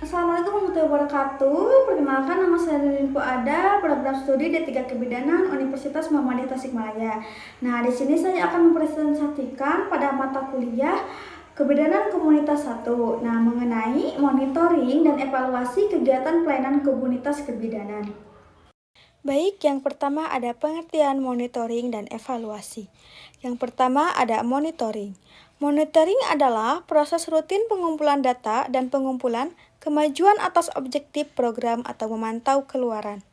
Assalamualaikum warahmatullahi wabarakatuh. Perkenalkan, nama saya Rinpo Ada, program studi D3 Kebidanan Universitas Muhammadiyah Tasikmalaya. Nah, di sini saya akan mempresentasikan pada mata kuliah Kebidanan Komunitas 1. Nah, mengenai monitoring dan evaluasi kegiatan pelayanan komunitas kebidanan. Baik, yang pertama ada pengertian monitoring dan evaluasi. Yang pertama ada monitoring. Monitoring adalah proses rutin pengumpulan data dan pengumpulan kemajuan atas objektif program atau memantau keluaran.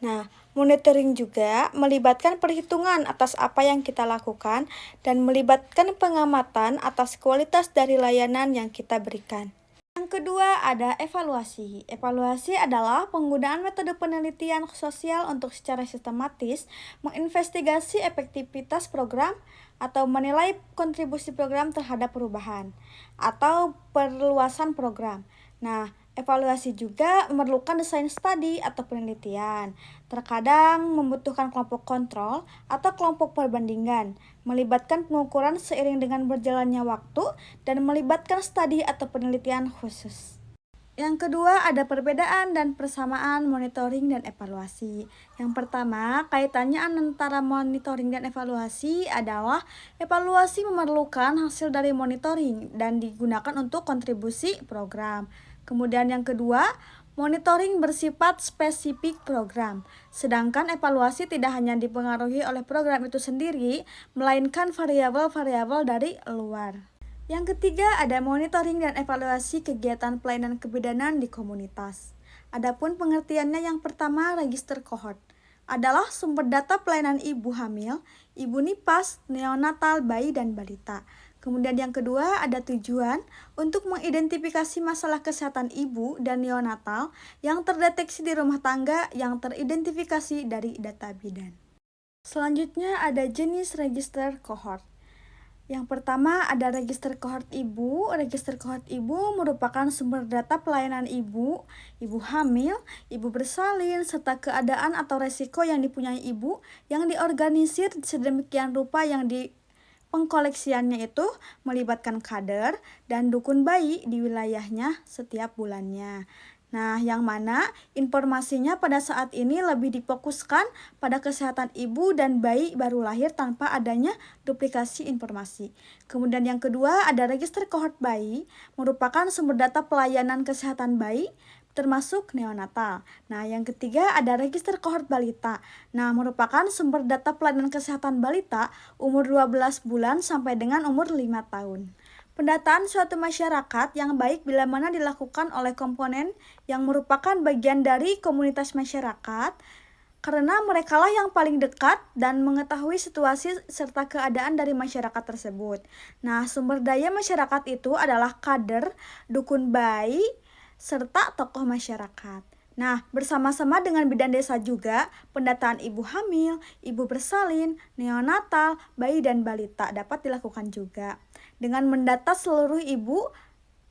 Nah, monitoring juga melibatkan perhitungan atas apa yang kita lakukan dan melibatkan pengamatan atas kualitas dari layanan yang kita berikan. Yang kedua ada evaluasi. Evaluasi adalah penggunaan metode penelitian sosial untuk secara sistematis menginvestigasi efektivitas program atau menilai kontribusi program terhadap perubahan atau perluasan program. Nah, evaluasi juga memerlukan desain studi atau penelitian. Terkadang membutuhkan kelompok kontrol atau kelompok perbandingan, melibatkan pengukuran seiring dengan berjalannya waktu, dan melibatkan studi atau penelitian khusus. Yang kedua ada perbedaan dan persamaan monitoring dan evaluasi. Yang pertama, kaitannya antara monitoring dan evaluasi adalah evaluasi memerlukan hasil dari monitoring dan digunakan untuk kontribusi program. Kemudian yang kedua, monitoring bersifat spesifik program, sedangkan evaluasi tidak hanya dipengaruhi oleh program itu sendiri, melainkan variabel-variabel dari luar. Yang ketiga ada monitoring dan evaluasi kegiatan pelayanan kebidanan di komunitas. Adapun pengertiannya yang pertama, register kohort adalah sumber data pelayanan ibu hamil, ibu nipas, neonatal, bayi dan balita. Kemudian yang kedua ada tujuan untuk mengidentifikasi masalah kesehatan ibu dan neonatal yang terdeteksi di rumah tangga yang teridentifikasi dari data bidan. Selanjutnya ada jenis register kohort. Yang pertama ada register kohort ibu. Register kohort ibu merupakan sumber data pelayanan ibu, ibu hamil, ibu bersalin, serta keadaan atau resiko yang dipunyai ibu yang diorganisir sedemikian rupa yang di pengkoleksiannya itu melibatkan kader dan dukun bayi di wilayahnya setiap bulannya. Nah, yang mana informasinya pada saat ini lebih difokuskan pada kesehatan ibu dan bayi baru lahir tanpa adanya duplikasi informasi. Kemudian yang kedua ada register kohort bayi, merupakan sumber data pelayanan kesehatan bayi termasuk neonatal. Nah, yang ketiga ada register kohort balita. Nah, merupakan sumber data pelayanan kesehatan balita umur 12 bulan sampai dengan umur 5 tahun. Pendataan suatu masyarakat yang baik bila mana dilakukan oleh komponen yang merupakan bagian dari komunitas masyarakat, karena merekalah yang paling dekat dan mengetahui situasi serta keadaan dari masyarakat tersebut. Nah, sumber daya masyarakat itu adalah kader, dukun bayi, serta tokoh masyarakat. Nah, bersama-sama dengan bidan desa juga, pendataan ibu hamil, ibu bersalin, neonatal, bayi dan balita dapat dilakukan juga. Dengan mendata seluruh ibu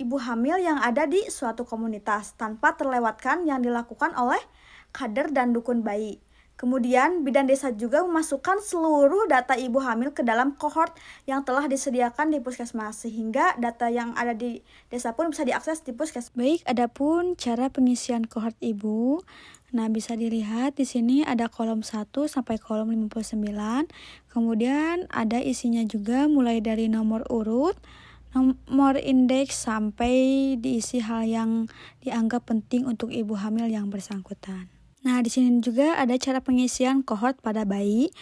hamil yang ada di suatu komunitas tanpa terlewatkan yang dilakukan oleh kader dan dukun bayi. Kemudian bidan desa juga memasukkan seluruh data ibu hamil ke dalam kohort yang telah disediakan di puskesmas sehingga data yang ada di desa pun bisa diakses di puskesmas. Baik, adapun cara pengisian kohort ibu. Nah, bisa dilihat di sini ada kolom 1 sampai kolom 59. Kemudian ada isinya juga mulai dari nomor urut, nomor indeks sampai diisi hal yang dianggap penting untuk ibu hamil yang bersangkutan. Nah, di sini juga ada cara pengisian kohort pada bayi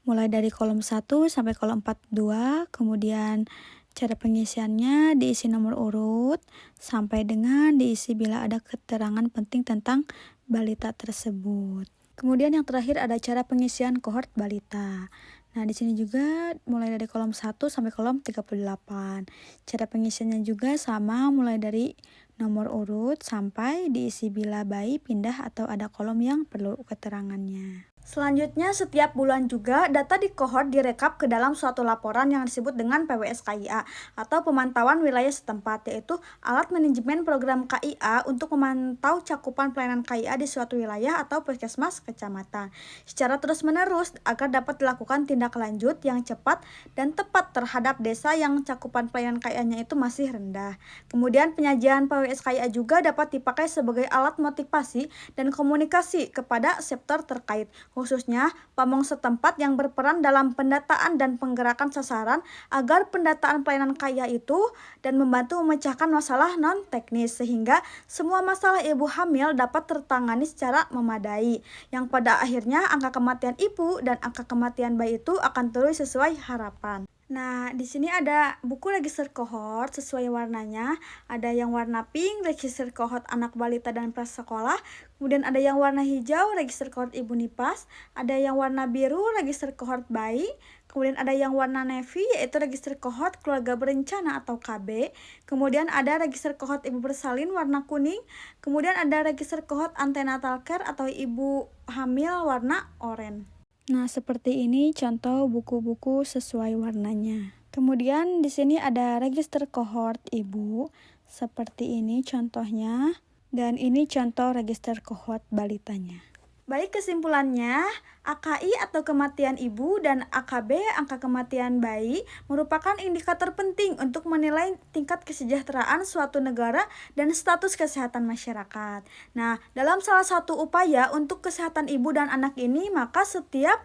mulai dari kolom 1 sampai kolom 42, kemudian cara pengisiannya diisi nomor urut sampai dengan diisi bila ada keterangan penting tentang balita tersebut. Kemudian yang terakhir ada cara pengisian kohort balita. Nah, di sini juga mulai dari kolom 1 sampai kolom 38. Cara pengisiannya juga sama mulai dari nomor urut sampai diisi bila bayi pindah atau ada kolom yang perlu keterangannya. Selanjutnya, setiap bulan juga data di kohort direkap ke dalam suatu laporan yang disebut dengan PWS-KIA atau pemantauan wilayah setempat, yaitu alat manajemen program KIA untuk memantau cakupan pelayanan KIA di suatu wilayah atau puskesmas kecamatan secara terus-menerus agar dapat dilakukan tindak lanjut yang cepat dan tepat terhadap desa yang cakupan pelayanan KIA-nya itu masih rendah. Kemudian penyajian PWS-KIA juga dapat dipakai sebagai alat motivasi dan komunikasi kepada sektor terkait, khususnya pamong setempat yang berperan dalam pendataan dan penggerakan sasaran agar pendataan pelayanan KIA itu dan membantu memecahkan masalah non-teknis sehingga semua masalah ibu hamil dapat tertangani secara memadai, yang pada akhirnya angka kematian ibu dan angka kematian bayi itu akan turun sesuai harapan. Nah, di sini ada buku register kohort sesuai warnanya. Ada yang warna pink, register kohort anak balita dan prasekolah. Kemudian ada yang warna hijau, register kohort ibu nipas. Ada yang warna biru, register kohort bayi. Kemudian ada yang warna navy, yaitu register kohort keluarga berencana atau KB. Kemudian ada register kohort ibu bersalin warna kuning. Kemudian ada register kohort antenatal care atau ibu hamil warna oranye. Nah, seperti ini contoh buku-buku sesuai warnanya. Kemudian di sini ada register kohort ibu. Seperti ini contohnya. Dan ini contoh register kohort balitanya. Baik, kesimpulannya, AKI atau kematian ibu dan AKB angka kematian bayi merupakan indikator penting untuk menilai tingkat kesejahteraan suatu negara dan status kesehatan masyarakat. Nah, dalam salah satu upaya untuk kesehatan ibu dan anak ini, maka setiap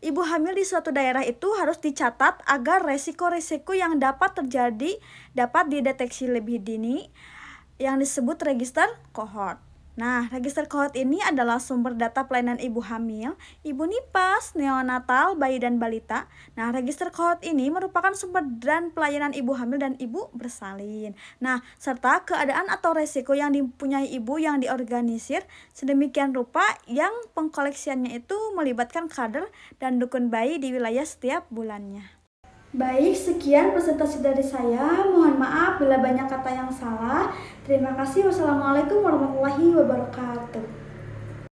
ibu hamil di suatu daerah itu harus dicatat agar resiko-resiko yang dapat terjadi dapat dideteksi lebih dini yang disebut register kohort. Nah, register kohort ini adalah sumber data pelayanan ibu hamil, ibu nipas, neonatal, bayi dan balita. Nah, register kohort ini merupakan sumber dan pelayanan ibu hamil dan ibu bersalin. Nah, serta keadaan atau resiko yang dipunyai ibu yang diorganisir sedemikian rupa yang pengkoleksiannya itu melibatkan kader dan dukun bayi di wilayah setiap bulannya. Baik, sekian presentasi dari saya. Mohon maaf bila banyak kata yang salah. Terima kasih. Wassalamualaikum warahmatullahi wabarakatuh.